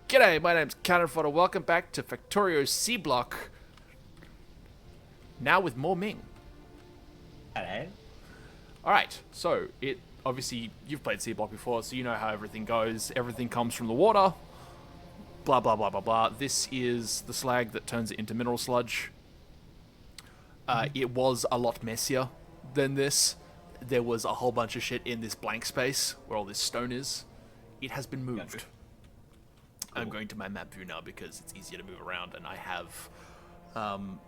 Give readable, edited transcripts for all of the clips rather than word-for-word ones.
G'day, my name's Cannon Fodder. Welcome back to Factorio Seablock. Now with more Ming. Hello. Alright, so it obviously you've played Seablock before, so you know how everything goes. Everything comes from the water. Blah blah blah blah blah. This is the slag that turns it into mineral sludge. It was a lot messier than this. There was a whole bunch of shit in this blank space where all this stone is. It has been moved. Gotcha. I'm going to my map view now because it's easier to move around and I have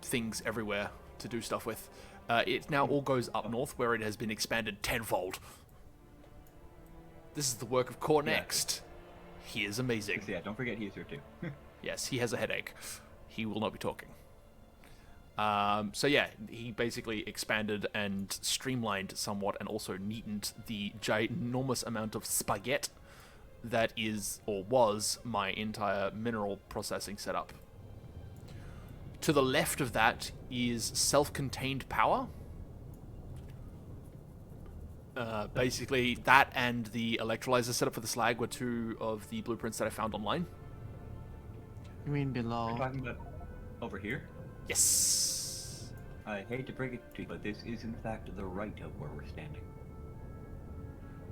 things everywhere to do stuff with. It now all goes up north where it has been expanded tenfold. This is the work of Core Next. He is amazing. Yeah, don't forget he's here too. Yes, he has a headache. He will not be talking. So yeah, he basically expanded and streamlined somewhat and also neatened the ginormous amount of spaghetti that is, or was, my entire mineral processing setup. To the left of that is self-contained power. Basically, that and the electrolyzer setup for the slag were two of the blueprints that I found online. You mean You're below? talking about over here? Yes. I hate to break it to you, but this is in fact the right of where we're standing.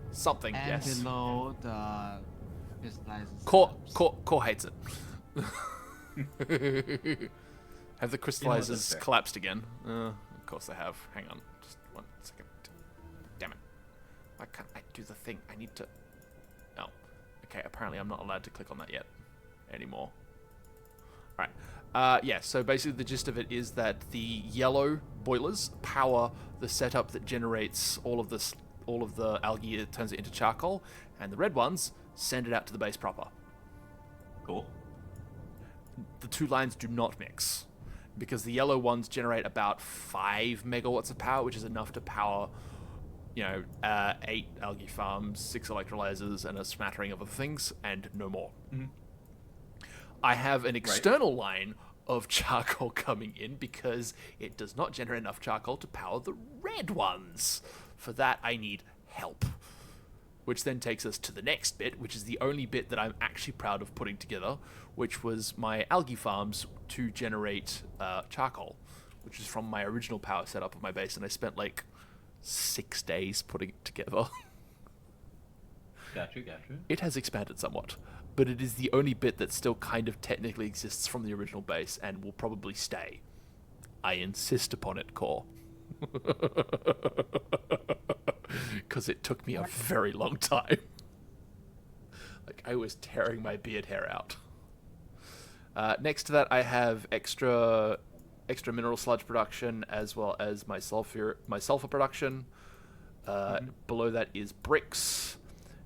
Something, And yes. below the crystallized Core hates it. Have the crystallizers that's fair. collapsed again? Of course they have. Hang on. Just 1 second. Damn it. Why can't I do the thing? I need to... Oh. Okay, apparently I'm not allowed to click on that yet. Anymore. Alright. Yeah, so basically the gist of it is that the yellow boilers power the setup that generates all of the algae that turns it into charcoal, and the red ones send it out to the base proper. Cool. The two lines do not mix, because the yellow ones generate about 5 megawatts of power, which is enough to power, 8 algae farms, 6 electrolyzers, and a smattering of other things, and no more. Mm-hmm. I have an external line of charcoal coming in because it does not generate enough charcoal to power the red ones. For that, I need help. Which then takes us to the next bit, which is the only bit that I'm actually proud of putting together, which was my algae farms to generate charcoal, which is from my original power setup of my base, and I spent like 6 days putting it together. Gotcha. It has expanded somewhat, but it is the only bit that still kind of technically exists from the original base and will probably stay. I insist upon it, Core. Because it took me a very long time. Like, I was tearing my beard hair out. Next to that, I have extra mineral sludge production, as well as my sulfur production. Below that is bricks.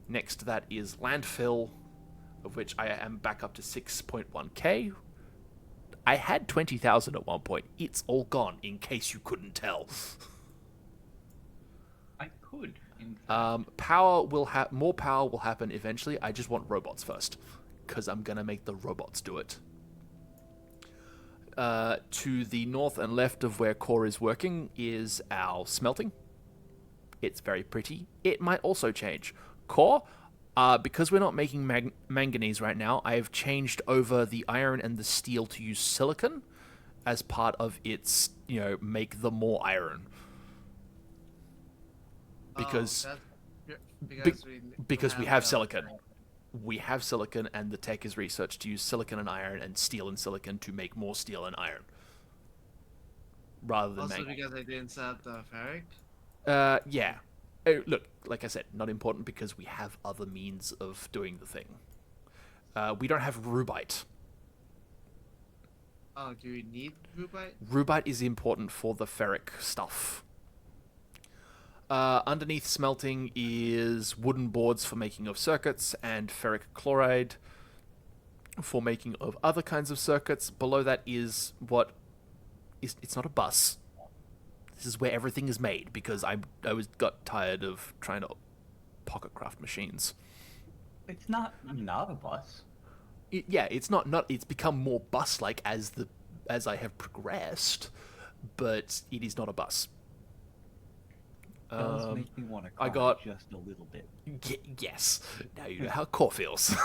Next to that is landfill, of which I am back up to 6.1k. I had 20,000 at one point. It's all gone, in case you couldn't tell. I could. In fact. More power will happen eventually. I just want robots first, because I'm gonna make the robots do it. To the north and left of where Core is working is our smelting. It's very pretty. It might also change. Core, because we're not making manganese right now, I have changed over the iron and the steel to use silicon as part of its, make the more iron. Because we have silicon. We have silicon, and the tech is researched to use silicon and iron and steel and silicon to make more steel and iron. Rather than Also because I didn't set up the ferric. Yeah. Look, like I said, not important because we have other means of doing the thing. We don't have rubite. Oh, do we need rubite? Rubite is important for the ferric stuff. Underneath smelting is wooden boards for making of circuits and ferric chloride for making of other kinds of circuits. Below that is it's not a bus. This is where everything is made because I got tired of trying to pocket craft machines. It's not a bus. It's not. It's become more bus-like as I have progressed, but it is not a bus. Does make me want to cry I got just a little bit. Yes. Now you know how Core feels.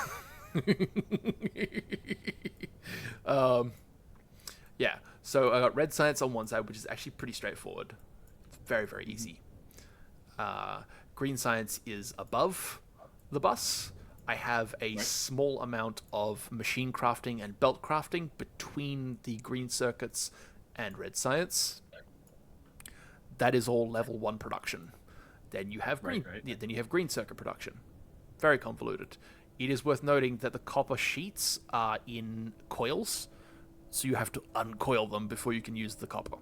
Yeah, so I got red science on one side, which is actually pretty straightforward. It's very, very easy. Green science is above the bus. I have a small amount of machine crafting and belt crafting between the green circuits and red science. That is all level 1 production. Then you have green. Then you have green circuit production. Very convoluted. It is worth noting that the copper sheets are in coils, so you have to uncoil them before you can use the copper.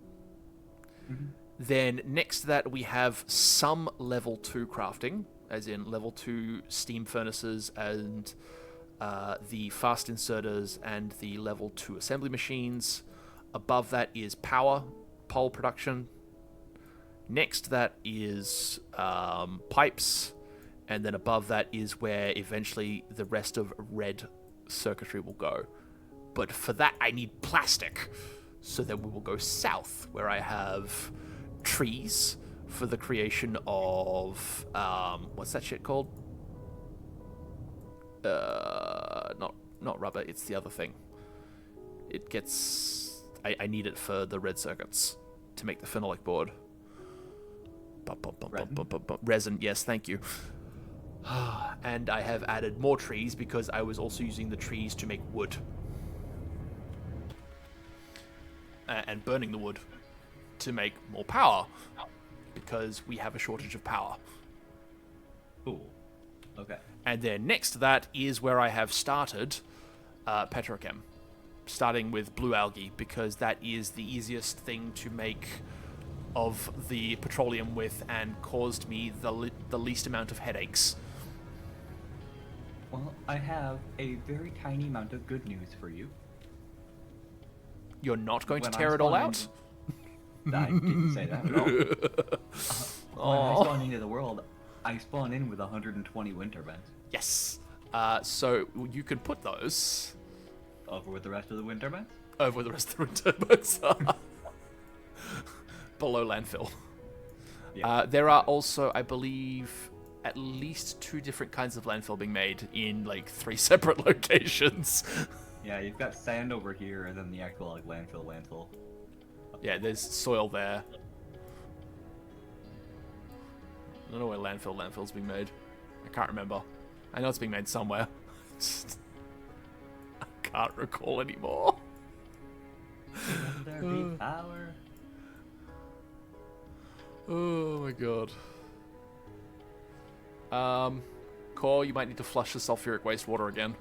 Then next to that we have some level 2 crafting, as in level 2 steam furnaces and the fast inserters and the level 2 assembly machines. Above that is power pole production. Next to that is pipes, and then above that is where eventually the rest of red circuitry will go. But for that I need plastic, so then we will go south, where I have trees for the creation of what's that shit called? Not rubber. It's the other thing. It gets. I need it for the red circuits to make the phenolic board. Resin. Yes, thank you. And I have added more trees because I was also using the trees to make wood and burning the wood to make more power, because we have a shortage of power. Cool. Okay. And then next to that is where I have started petrochem, starting with blue algae, because that is the easiest thing to make of the petroleum with and caused me the least amount of headaches. Well, I have a very tiny amount of good news for you. You're not going to When I tear it all spawn out? I didn't say that at all. When I spawn into the world, I spawn in with 120 wind turbines. Yes. So you can put those Over with the rest of the wind turbines? over the rest of the wind turbines below landfill. Yeah. There are also, I believe, at least 2 different kinds of landfill being made in like 3 separate locations. Yeah, you've got sand over here, and then the actual like landfill. Yeah, there's soil there. I don't know where landfill's being made. I can't remember. I know it's being made somewhere. I can't recall anymore. Will there be power? Oh my god. Core, you might need to flush the sulfuric wastewater again.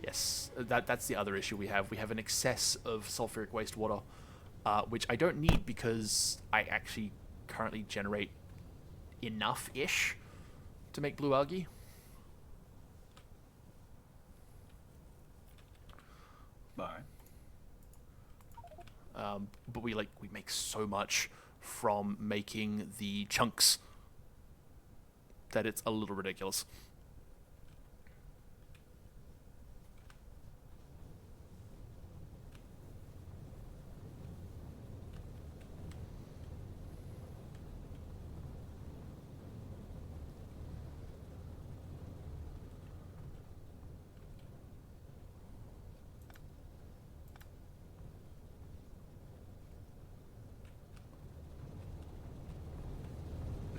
Yes, that's the other issue we have. We have an excess of sulfuric wastewater, which I don't need because I actually currently generate enough-ish to make blue algae. Alright. But we make so much from making the chunks that it's a little ridiculous.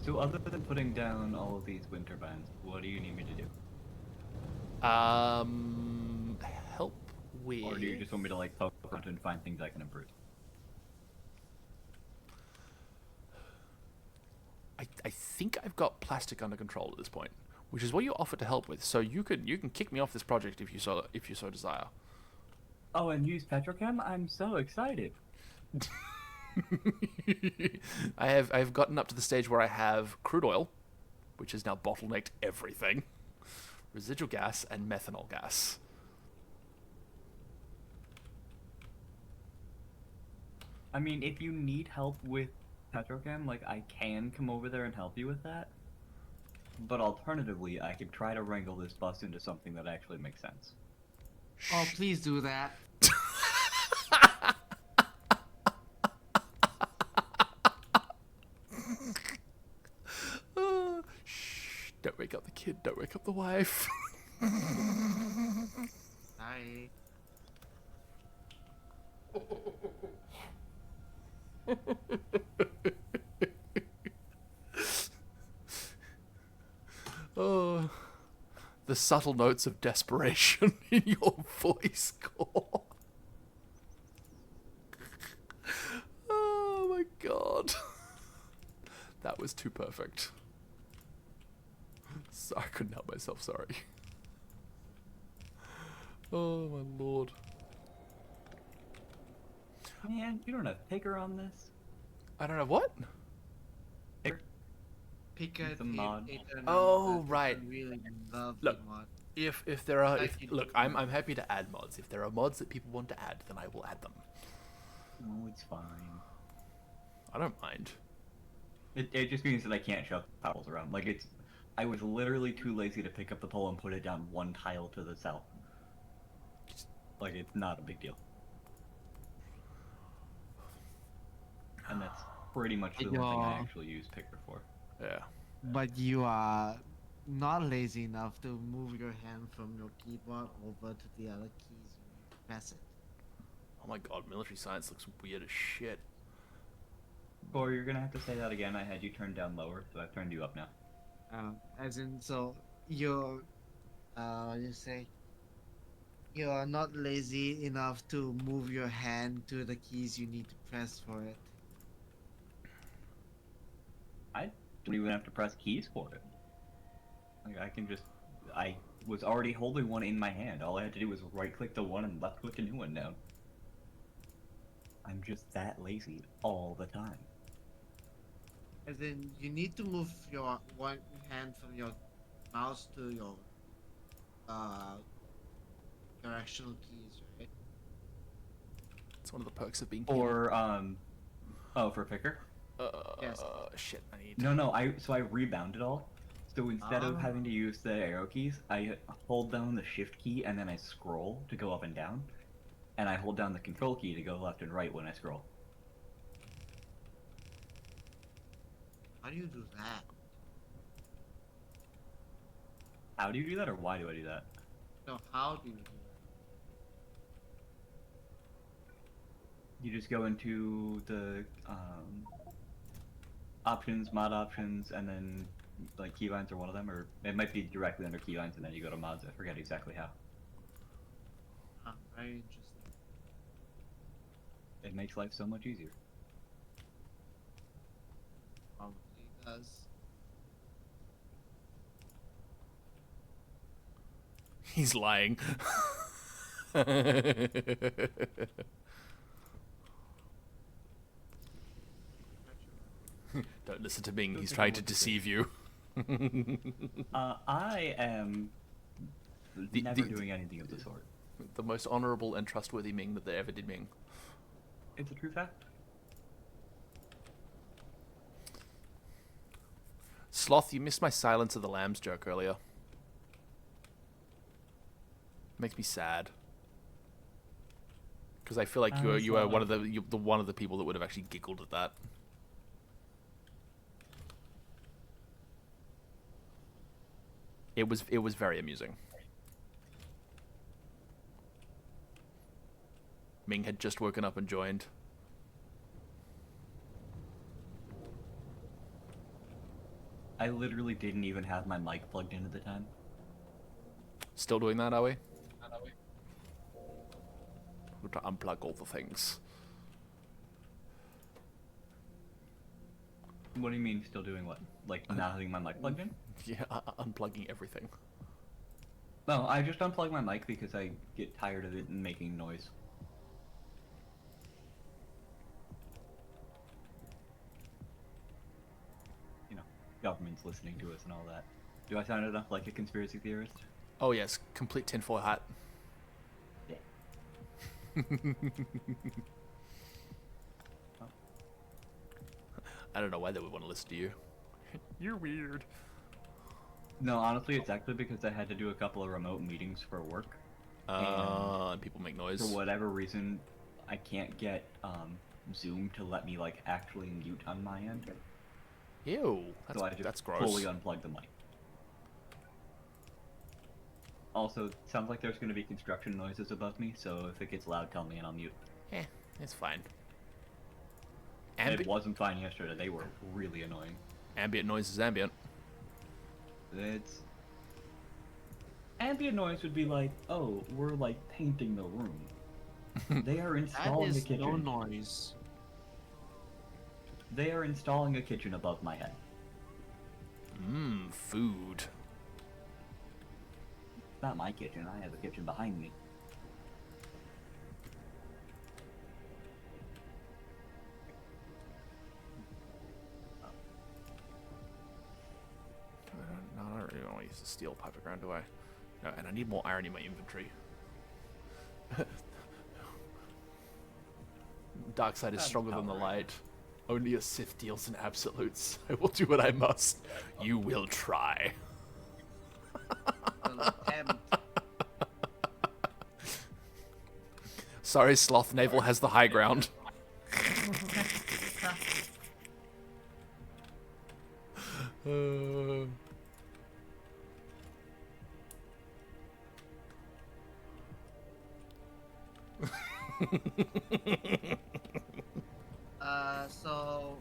So other than putting down all of these wind turbines, what do you need me to do? Help with... Or do you just want me to like poke around and find things I can improve? I think I've got plastic under control at this point, which is what you offered to help with. So you can kick me off this project if you so desire. Oh, and use petrochem? I'm so excited. I've gotten up to the stage where I have crude oil, which has now bottlenecked everything, residual gas, and methanol gas. I mean, if you need help with petrochem, like, I can come over there and help you with that. But alternatively, I could try to wrangle this bus into something that actually makes sense. Oh, please do that. the kid. Don't wake up the wife. Sorry. Oh, the subtle notes of desperation in your voice, Core. Oh my god. That was too perfect. So I couldn't help myself, sorry. Oh my lord. Man, you don't have picker on this. I don't know what? Picker? Pick a The mod. Oh, right. Really love Look, the mod. If there are, Like you look, do I'm mod. happy to add mods. If there are mods that people want to add, then I will add them. No, it's fine. I don't mind. It just means that I can't shove tiles around. Like, it's... I was literally too lazy to pick up the pole and put it down one tile to the south. Like, it's not a big deal. And that's pretty much the only thing I Yeah. actually use picker for. Yeah. But you are not lazy enough to move your hand from your keyboard over to the other keys when you press it. Oh my god, military science looks weird as shit. Or you're gonna have to say that again. I had you turned down lower, so I've turned you up now. As in, so you're, you say, you are not lazy enough to move your hand to the keys you need to press for it. I don't even have to press keys for it. Like, I can just... I was already holding one in my hand. All I had to do was right-click the one and left-click a new one down. I'm just that lazy all the time. As in, you need to move your one hand from your mouse to your directional keys, right? It's one of the perks of being Or, oh, for picker? Yes. Shit, I need... No, so I rebound it all. So instead of having to use the arrow keys, I hold down the shift key and then I scroll to go up and down. And I hold down the control key to go left and right when I scroll. How do you do that? How do you do that, or why do I do that? No, how do you do that? You just go into the options, mod options, and then like keylines are one of them, or it might be directly under keylines, and then you go to mods. I forget exactly how. Very interesting. It makes life so much easier. Probably does. He's lying. Don't listen to Ming, he's trying to deceive you. I am never doing anything of the sort. The most honorable and trustworthy Ming that they ever did Ming. It's a true fact. Sloth, you missed my Silence of the Lambs joke earlier. Makes me sad. Because I feel like you are one of the people that would have actually giggled at that. It was very amusing. Ming had just woken up and joined. I literally didn't even have my mic plugged in at the time. Still doing that, are we? We're to unplug all the things. What do you mean, still doing what? Like, not having my mic plugged in? Yeah, unplugging everything. No, I just unplug my mic because I get tired of it making noise. You know, government's listening to us and all that. Do I sound enough like a conspiracy theorist? Oh yes, complete tinfoil hat. Yeah. I don't know why they would want to listen to you. You're weird. No, honestly, it's actually because I had to do a couple of remote meetings for work. And people make noise. For whatever reason, I can't get Zoom to let me like actually mute on my end. Ew, that's, So I just that's gross. fully unplug the mic. Also, sounds like there's going to be construction noises above me, so if it gets loud, tell me and I'll mute. It's fine. It wasn't fine yesterday. They were really annoying. Ambient noise is ambient. It's... Ambient noise would be like, oh, we're like painting the room. They are That installing a is kitchen. no noise. They are installing a kitchen above my head. Food. It's not my kitchen. I have a kitchen behind me. No, I don't really want to use the steel pipe ground, do I? No, and I need more iron in my inventory. Dark side is stronger than the light. Only a Sith deals in absolutes. I will do what I must. You will try. Well, Sorry, Sloth Naval has the high ground. So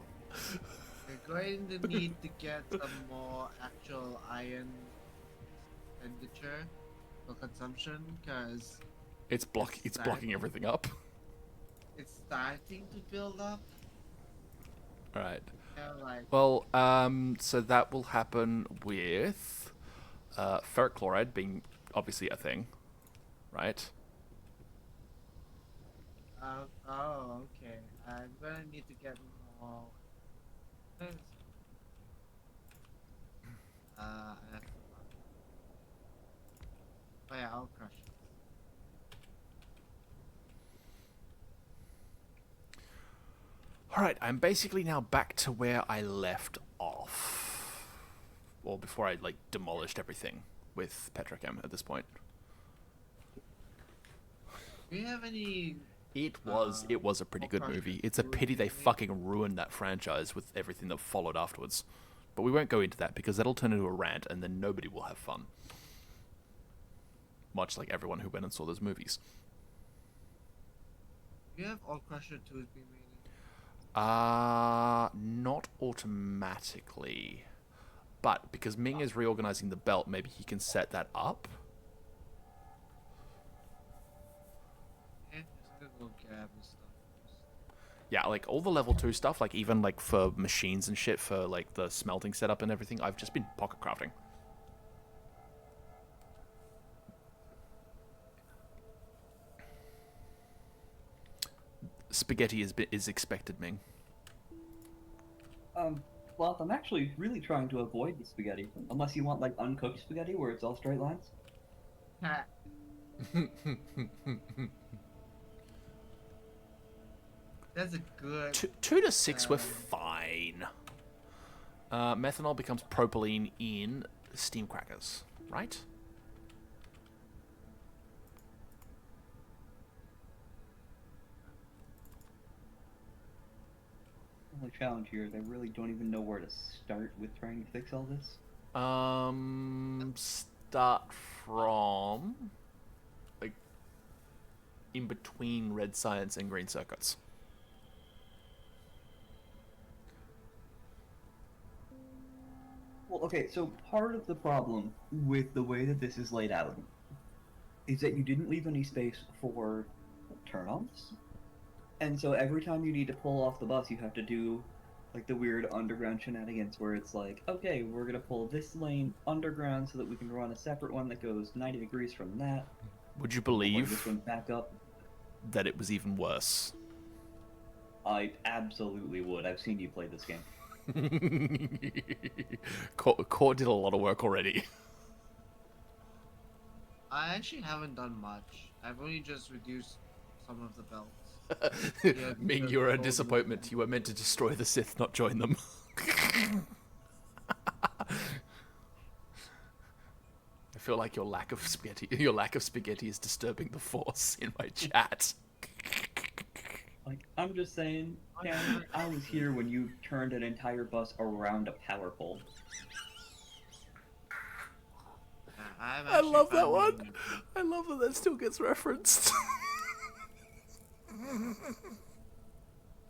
we're going to need to get some more actual iron expenditure for consumption because It's blocking everything up. it's starting to build up. All right. Like Well, so that will happen with ferric chloride being obviously a thing, right? oh, okay. I'm gonna need to get more. I have to find. Oh yeah, I'll crush it. Alright, I'm basically now back to where I left off. Or before I, like, demolished everything with Petrochem at this point. Do you have any... It was a pretty good movie. It's a pity they fucking ruined that franchise with everything that followed afterwards. But we won't go into that because that'll turn into a rant and then nobody will have fun. Much like everyone who went and saw those movies. Do you have All Crusher 2 being made? Not automatically. But because Ming is reorganizing the belt, maybe he can set that up. Yeah, just gonna go grab the stuff first. Yeah, like all the level 2 stuff, like even like for machines and shit, for like the smelting setup and everything, I've just been pocket crafting. Spaghetti is expected, Ming. Well, I'm actually really trying to avoid the spaghetti, unless you want like uncooked spaghetti where it's all straight lines. Ha. That's a good... 2 to 6 were fine. Methanol becomes propylene in steam crackers, right? The only challenge here is I really don't even know where to start with trying to fix all this. Start from like in between red science and green circuits. Well, okay, so part of the problem with the way that this is laid out is that you didn't leave any space for turn-offs. And so every time you need to pull off the bus, you have to do like the weird underground shenanigans where it's like, okay, we're gonna pull this lane underground so that we can run a separate one that goes 90 degrees from that. Would you Or believe this one back up. that it was even worse? I absolutely would. I've seen you play this game. Core did a lot of work already. I actually haven't done much. I've only just reduced some of the belts. Ming, you are a disappointment. You were meant to destroy the Sith, not join them. I feel like your lack of spaghetti is disturbing the Force in my chat. Like, I'm just saying, Cameron, I was here when you turned an entire bus around a power pole. I've I actually love that found one. Ming. I love that still gets referenced.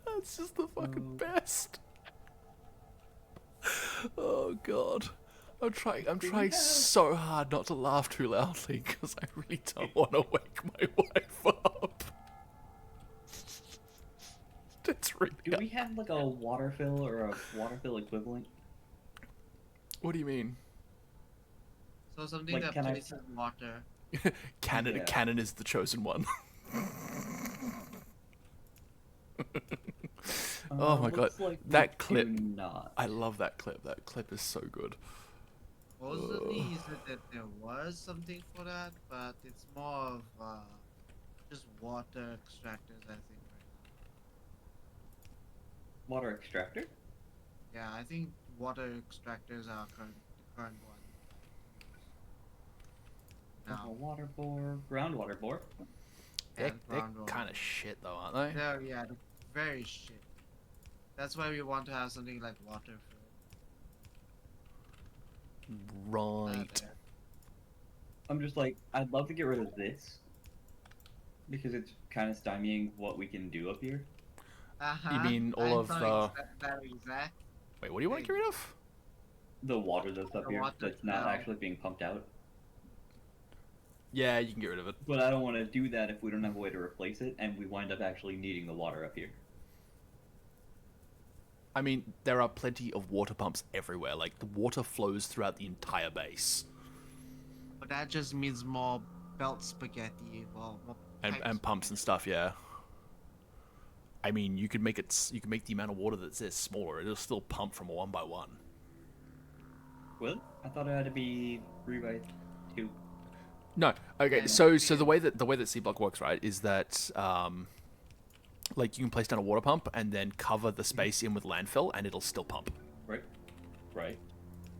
That's just the fucking best. Oh god. I'm trying so hard not to laugh too loudly because I really don't want to wake my wife up. It's really Do we have like a water fill or a water fill equivalent? What do you mean? So something Like, that can I- places water. Canon Yeah. Canon is the chosen one. Oh my god. Looks like we That clip. do not. I love that clip. That clip is so good. Supposedly, he said that there was something for that, but it's more of just water extractors, I think, right Water extractor? now. Yeah, I think water extractors are the current one. A Now, water bore, groundwater bore. They're and groundwater. kind of shit though, aren't they? They're, yeah, they're very shit. That's why we want to have something like water fill. Right. I'm just like, I'd love to get rid of this because it's kind of stymieing what we can do up here. Uh-huh. mean all of the- that exact Wait, what do you want to get rid of? The water that's up The here water that's not flow. actually being pumped out. Yeah, you can get rid of it. But I don't want to do that if we don't have a way to replace it and we wind up actually needing the water up here. I mean, there are plenty of water pumps everywhere. Like, the water flows throughout the entire base. But that just means more belt spaghetti, well, more pipe And pumps and stuff, yeah. I mean, you could make the amount of water that's there smaller. It'll still pump from one by one. Well, I thought it had to be 3x2. No, okay. Yeah. So the way that Seablock works, right, is that like you can place down a water pump and then cover the space in with landfill, and it'll still pump. Right? Right.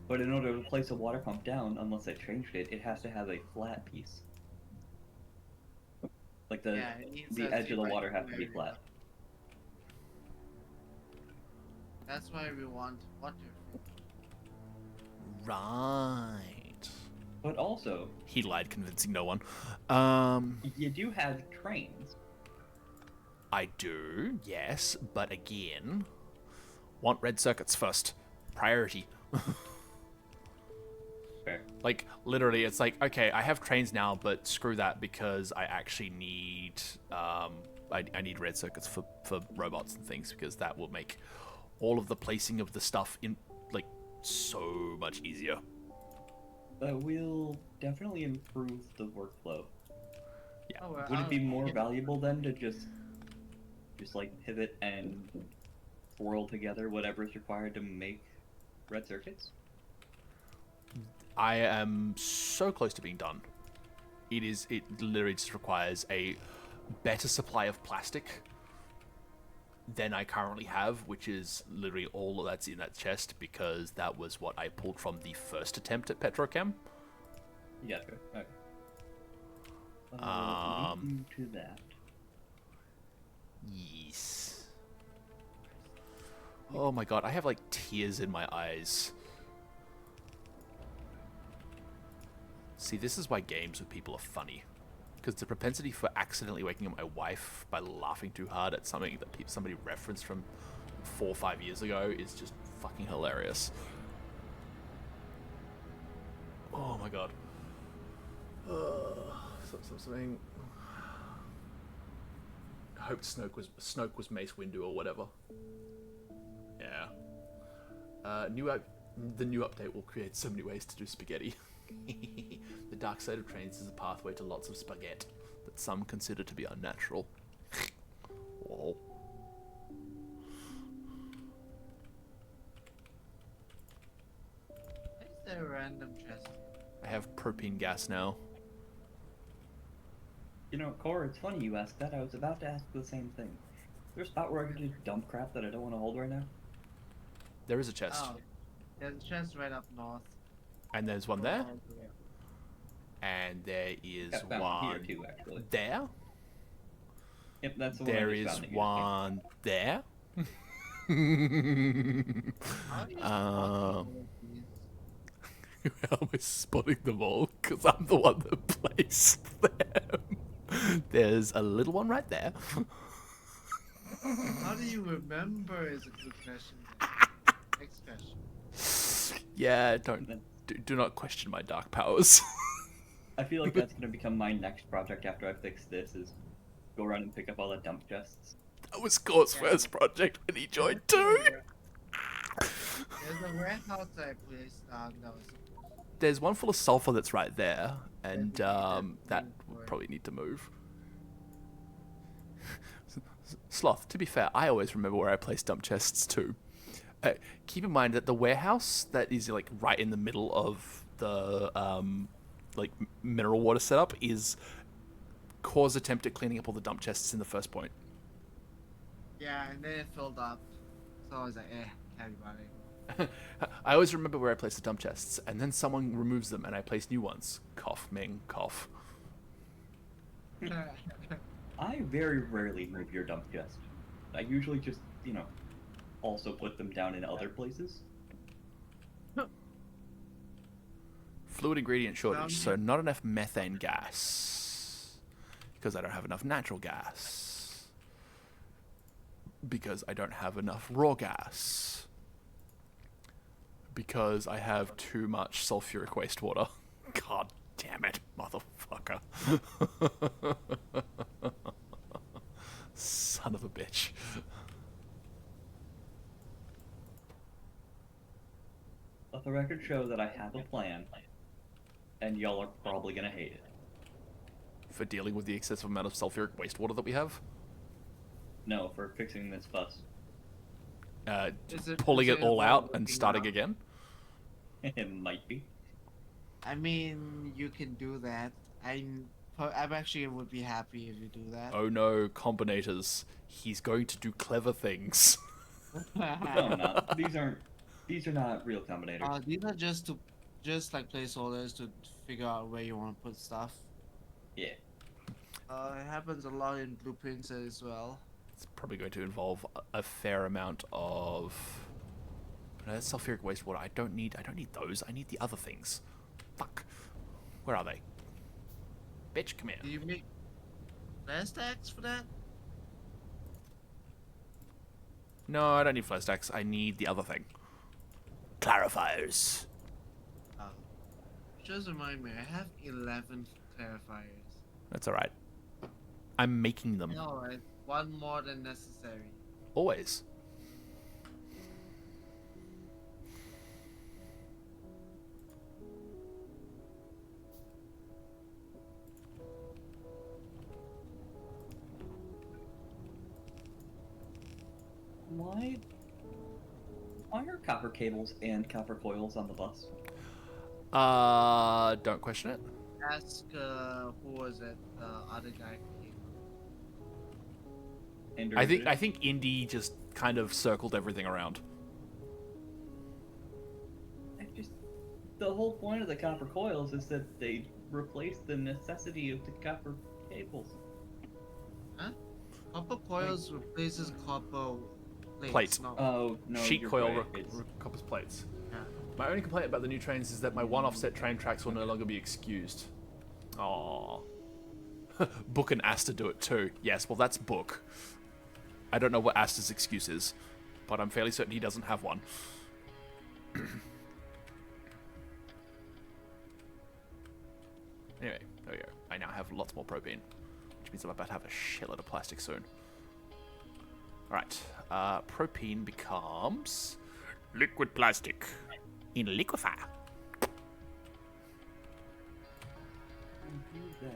But in order to place a water pump down, unless I changed it, it has to have a flat piece. Like the Yeah, it needs the a edge of the 3x2 water has to be area. flat. That's why we want water fill. Right. But also, He lied, convincing no one. you do have trains. I do, yes, but again, want red circuits first. Priority. Fair. Like, literally, it's like, okay, I have trains now, but screw that because I actually need, I need red circuits for robots and things because that will make all of the placing of the stuff in, like, so much easier. That will definitely improve the workflow. Yeah. Oh, well, Would it be more yeah. valuable then to just like pivot and twirl together whatever is required to make red circuits? I am so close to being done. It literally just requires a better supply of plastic than I currently have, which is literally all that's in that chest because that was what I pulled from the first attempt at Petrochem. Yeah, sure. Okay. Um, leading to that. Yes. Oh my god, I have like tears in my eyes. See, this is why games with people are funny. Because the propensity for accidentally waking up my wife by laughing too hard at something that somebody referenced from 4 or 5 years ago is just fucking hilarious. Oh my god. Something. I hoped Snoke was Mace Windu or whatever. Yeah. The new update will create so many ways to do spaghetti. The dark side of trains is a pathway to lots of spaghetti that some consider to be unnatural. Lol. Why is there a random chest? I have propane gas now. You know, Cor, it's funny you asked that. I was about to ask the same thing. There's a spot where I can just dump crap that I don't want to hold right now. There is a chest. Oh, there's a chest right up north. And there's one there. Oh, yeah. And there is I found one here one too, actually. there. Yep, that's the one. There I just is found that you just one there. How do you spot all of these? How am I spotting them all? Because I'm the one that placed them. There's a little one right there. How do you remember is a good question. Next question. Yeah, do not question my dark powers. I feel like that's gonna become my next project after I fix this. Is go around and pick up all the dump chests. That was Core's first project when he joined too. There's a warehouse I placed down that was There's one full of sulfur that's right there, and Then we need that to will move for probably need to move. Sloth, to be fair, I always remember where I place dump chests too. Keep in mind that the warehouse that is like right in the middle of the like mineral water setup is Core's attempt at cleaning up all the dump chests in the first point. Yeah, and then it filled up. So I was like, can't be bothered. I always remember where I place the dump chests, and then someone removes them, and I place new ones. Cough, Ming, cough. I very rarely move your dump chest. I usually just, also put them down in other places. Fluid ingredient shortage, so not enough methane gas. Because I don't have enough natural gas. Because I don't have enough raw gas. Because I have too much sulfuric wastewater. God damn it, motherfucker. Son of a bitch. Let the record show that I have a plan, and y'all are probably gonna hate it. For dealing with the excessive amount of sulfuric wastewater that we have? No, for fixing this fuss. Pulling it all out and looking starting up? again? It might be. I mean, you can do that. I'm actually would be happy if you do that. Oh no, combinators. He's going to do clever things. No, I'm not. These are not real combinators. These are just like placeholders to figure out where you want to put stuff. Yeah. It happens a lot in blueprints as well. It's probably going to involve a fair amount of... No, that's sulfuric wastewater. I don't need those. I need the other things. Fuck. Where are they? Bitch, come here. Do you make flare stacks for that? No, I don't need flare stacks. I need the other thing. Clarifiers. Just remind me, I have 11 clarifiers. That's alright. I'm making them. Alright, one more than necessary. Always. Why are copper cables and copper coils on the bus? Don't question it. Ask, who was it? The other guy who came. Andrew, I think Indy just kind of circled everything around. The whole point of the copper coils is that they replace the necessity of the copper cables. Huh? Copper coils replaces copper plates. Plates. No. Oh no, Sheet you're coil right. It's- coppers plates. Yeah. My only complaint about the new trains is that my one offset train tracks will no longer be excused. Aww. Book and Asta do it too. Yes, well that's Book. I don't know what Asta's excuse is, but I'm fairly certain he doesn't have one. Anyway, there we go. I now have lots more propane, which means I'm about to have a shitload of plastic soon. Alright, propane becomes liquid plastic in a liquefier. Do that.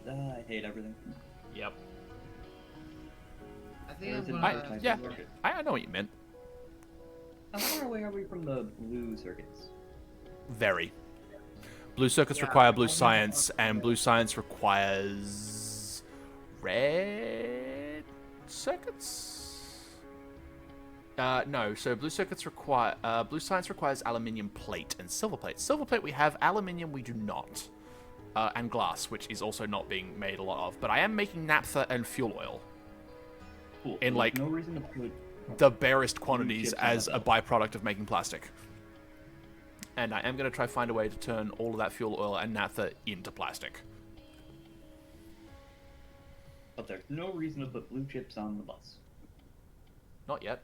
I hate everything. Yep. I think There's I'm an gonna. advertising yeah. circuit. I know what you meant. How far away are we from the blue circuits? Very. Blue circuits Yeah, require I blue never science, thought and about blue science requires red circuits. No. So blue circuits require blue science requires aluminium plate and silver plate. Silver plate we have, aluminium we do not, and glass, which is also not being made a lot of. But I am making naphtha and fuel oil Cool. in There's like no reason to put the barest quantities chips on as the a belt. byproduct of making plastic. And I am going to try find a way to turn all of that fuel oil and naphtha into plastic. But there's no reason to put blue chips on the bus. Not yet.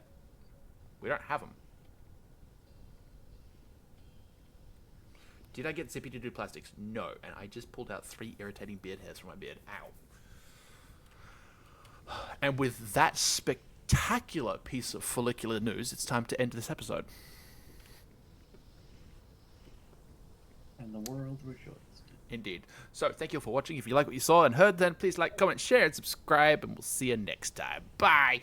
We don't have them. Did I get Zippy to do plastics? No. And I just pulled out 3 irritating beard hairs from my beard. Ow. And with that spectacular piece of follicular news, it's time to end this episode. And the world rejoiced. Indeed. So, thank you for watching. If you like what you saw and heard, then please like, comment, share, and subscribe, and we'll see you next time. Bye!